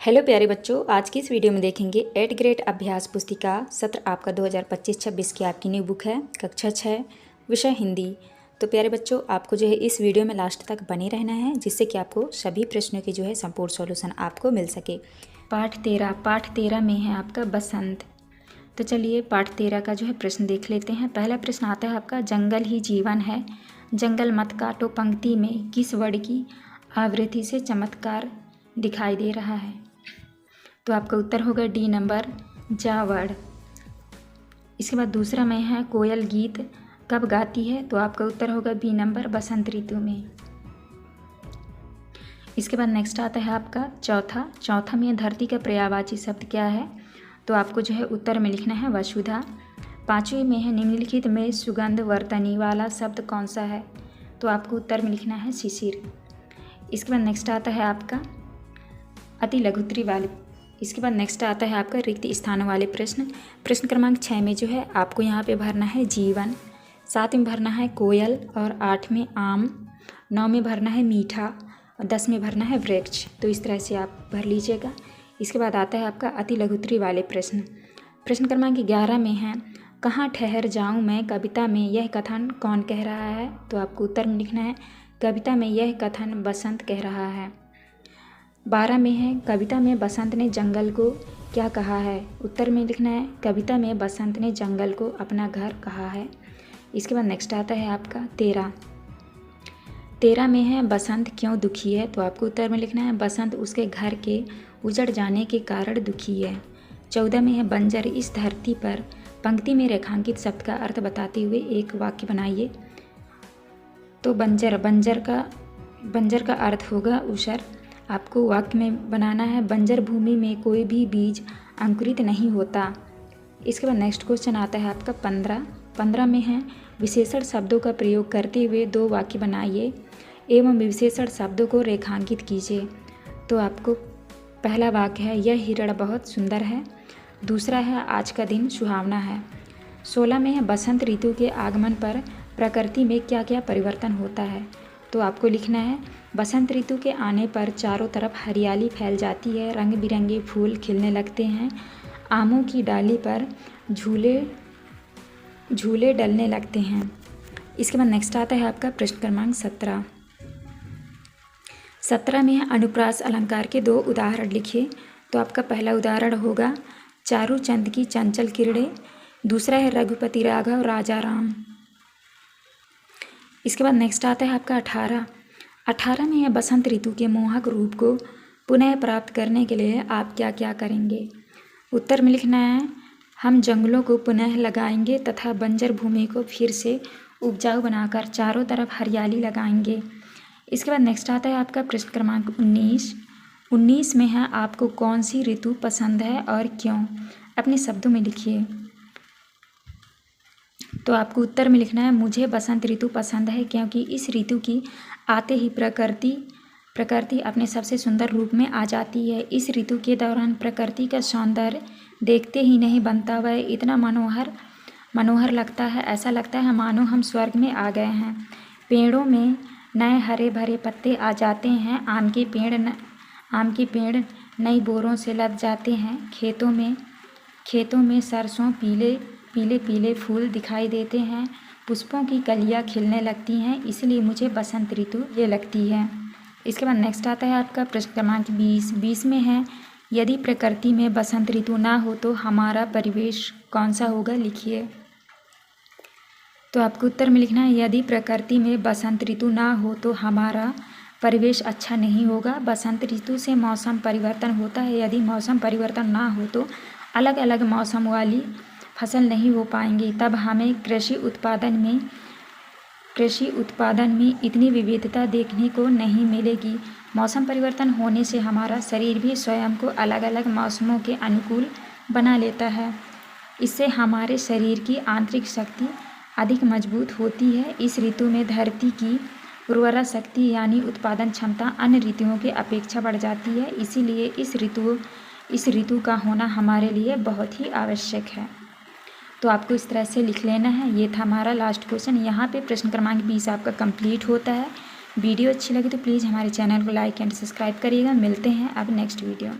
Hello प्यारे बच्चों, आज की इस वीडियो में देखेंगे 8th ग्रेड अभ्यास पुस्तिका सत्र आपका 2025-26 की आपकी न्यू बुक है कक्षा 6 विषय हिंदी। तो प्यारे बच्चों, आपको जो है इस वीडियो में लास्ट तक बने रहना है, जिससे कि आपको सभी प्रश्नों की जो है संपूर्ण सॉल्यूशन आपको मिल सके। पाठ 13 में है आपका बसंत। तो चलिए पाठ 13 का जो है प्रश्न देख लेते हैं। पहला प्रश्न आता है आपका, जंगल ही जीवन है, जंगल मत काटो पंक्ति में किस वर्ड की आवृत्ति से चमत्कार दिखाई दे रहा है। तो आपका उत्तर होगा डी नंबर, जा वर्ड। इसके बाद दूसरा में है, कोयल गीत कब गाती है। तो आपका उत्तर होगा बी नंबर, बसंत ऋतु में। इसके बाद नेक्स्ट आता है आपका चौथा में धरती का पर्यायवाची शब्द क्या है। तो आपको जो है उत्तर में लिखना है वसुधा। पांचवें में है, निम्नलिखित में सुगंध वर्तनी वाला शब्द कौन सा है। तो आपको उत्तर में लिखना है शिशिर। इसके बाद नेक्स्ट आता है आपका अति लघुत्री वाले। इसके बाद नेक्स्ट आता है आपका रिक्त स्थानों वाले प्रश्न। प्रश्न क्रमांक 6 में जो है आपको यहाँ पे भरना है जीवन, 7 में भरना है कोयल और 8 में आम, 9 में भरना है मीठा और 10 में भरना है वृक्ष। तो इस तरह से आप भर लीजिएगा। इसके बाद आता है आपका अति लघुत्री वाले प्रश्न। प्रश्न क्रमांक 11 में है, कहाँ ठहर जाऊँ मैं कविता में यह कथन कौन कह रहा है। तो आपको उत्तर में लिखना है, कविता में यह कथन बसंत कह रहा है। 12 में है, कविता में बसंत ने जंगल को क्या कहा है। उत्तर में लिखना है, कविता में बसंत ने जंगल को अपना घर कहा है। इसके बाद नेक्स्ट आता है आपका 13 में है, बसंत क्यों दुखी है। तो आपको उत्तर में लिखना है, बसंत उसके घर के उजड़ जाने के कारण दुखी है। 14 में है, बंजर इस धरती पर पंक्ति में रेखांकित शब्द का अर्थ बताते हुए एक वाक्य बनाइए। तो बंजर का अर्थ होगा ऊसर। आपको वाक्य में बनाना है, बंजर भूमि में कोई भी बीज अंकुरित नहीं होता। इसके बाद नेक्स्ट क्वेश्चन आता है आपका 15 में है, विशेषण शब्दों का प्रयोग करते हुए 2 वाक्य बनाइए एवं विशेषण शब्दों को रेखांकित कीजिए। तो आपको पहला वाक्य है, यह हिरण बहुत सुंदर है। दूसरा है, आज का दिन सुहावना है। 16 में है, बसंत ऋतु के आगमन पर प्रकृति में क्या क्या परिवर्तन होता है। तो आपको लिखना है, बसंत ऋतु के आने पर चारों तरफ हरियाली फैल जाती है, रंग बिरंगे फूल खिलने लगते हैं, आमों की डाली पर झूले डलने लगते हैं। इसके बाद नेक्स्ट आता है आपका प्रश्न क्रमांक 17 में है, अनुप्रास अलंकार के 2 उदाहरण लिखिए। तो आपका पहला उदाहरण होगा चारू चंद की चंचल किरणें, दूसरा है रघुपति राघव राजा राम। इसके बाद नेक्स्ट आता है आपका 18 में है, बसंत ऋतु के मोहक रूप को पुनः प्राप्त करने के लिए आप क्या क्या करेंगे। उत्तर में लिखना है, हम जंगलों को पुनः लगाएंगे तथा बंजर भूमि को फिर से उपजाऊ बनाकर चारों तरफ हरियाली लगाएंगे। इसके बाद नेक्स्ट आता है आपका प्रश्न क्रमांक 19 में है, आपको कौन सी ऋतु पसंद है और क्यों। अपने शब्दों में लिखिए। तो आपको उत्तर में लिखना है, मुझे बसंत ऋतु पसंद है क्योंकि इस ऋतु की आते ही प्रकृति अपने सबसे सुंदर रूप में आ जाती है। इस ऋतु के दौरान प्रकृति का सौंदर्य देखते ही नहीं बनता, वह इतना मनोहर लगता है, ऐसा लगता है मानो हम स्वर्ग में आ गए हैं। पेड़ों में नए हरे भरे पत्ते आ जाते हैं, आम के पेड़ नई बोरों से लद जाते हैं, खेतों में सरसों पीले फूल दिखाई देते हैं, पुष्पों की कलियां खिलने लगती हैं, इसलिए मुझे बसंत ऋतु ये लगती है। इसके बाद नेक्स्ट आता है आपका प्रश्न क्रमांक 20 में है, यदि प्रकृति में बसंत ऋतु ना हो तो हमारा परिवेश कौन सा होगा, लिखिए। तो आपको उत्तर में लिखना है, यदि प्रकृति में बसंत ऋतु ना हो तो हमारा परिवेश अच्छा नहीं होगा। बसंत ऋतु से मौसम परिवर्तन होता है, यदि मौसम परिवर्तन ना हो तो अलग अलग मौसम वाली फसल नहीं हो पाएंगी, तब हमें कृषि उत्पादन में इतनी विविधता देखने को नहीं मिलेगी। मौसम परिवर्तन होने से हमारा शरीर भी स्वयं को अलग अलग मौसमों के अनुकूल बना लेता है, इससे हमारे शरीर की आंतरिक शक्ति अधिक मजबूत होती है। इस ऋतु में धरती की उर्वरा शक्ति यानी उत्पादन क्षमता अन्य ऋतुओं की अपेक्षा बढ़ जाती है, इसीलिए इस ऋतु का होना हमारे लिए बहुत ही आवश्यक है। तो आपको इस तरह से लिख लेना है। ये था हमारा लास्ट क्वेश्चन। यहाँ पे प्रश्न क्रमांक 20 आपका कंप्लीट होता है। वीडियो अच्छी लगी तो प्लीज़ हमारे चैनल को लाइक एंड सब्सक्राइब करिएगा। मिलते हैं अब नेक्स्ट वीडियो।